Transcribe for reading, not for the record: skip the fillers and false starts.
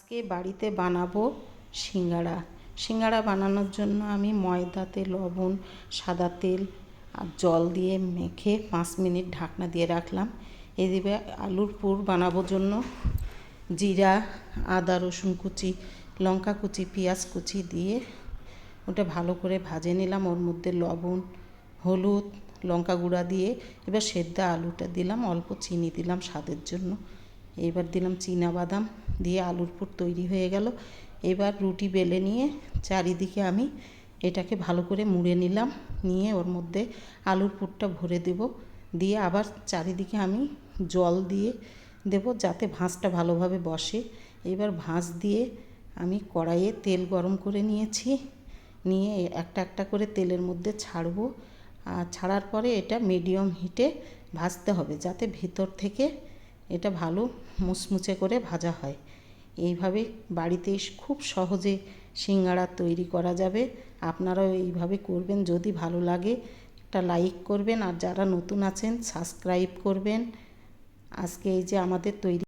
আজকে বাড়িতে বানাবো সিঙ্গাড়া। সিঙ্গাড়া বানানোর জন্য আমি ময়দাতে লবণ, সাদা তেল আর জল দিয়ে মেখে 5 মিনিট ঢাকনা দিয়ে রাখলাম। এদিকে আলুর পুর বানাবোর জন্য জিরা, আদা, রসুন কুচি, লঙ্কা কুচি, পেঁয়াজ কুচি দিয়ে ওটা ভালো করে ভেজে নিলাম। ওর মধ্যে লবণ, হলুদ, লঙ্কা গুঁড়া দিয়ে এবার সেদ্ধ আলুটা দিলাম, অল্প চিনি দিলাম স্বাদের জন্য। এবার দিলাম চীনাবাদাম দিয়ে আলুর পুর তৈরি হয়ে গেল। এবার রুটি বেলে নিয়ে চারিদিকে আমি এটাকে ভালো করে মুড়ে নিলাম, নিয়ে ওর মধ্যে আলুর পুরটা ভরে দেব। দিয়ে আবার চারিদিকে আমি জল দিয়ে দেব যাতে ভাঁজটা ভালোভাবে বসে। এবার ভাঁজ দিয়ে আমি কড়াইয়ে তেল গরম করে নিয়েছি, নিয়ে একটা একটা করে তেলের মধ্যে ছাড়বো। আর ছাড়ার পরে এটা মিডিয়াম হিটে ভাজতে হবে যাতে ভিতর থেকে এটা ভালো মুচমুচে করে ভাজা হয়। এইভাবে বাড়িতে খুব সহজে সিঙ্গাড়া তৈরি করা যাবে। আপনারাও এইভাবে করবেন। যদি ভালো লাগে একটা লাইক করবেন, আর যারা নতুন আছেন সাবস্ক্রাইব করবেন। আজকে এই যে আমাদের তৈরি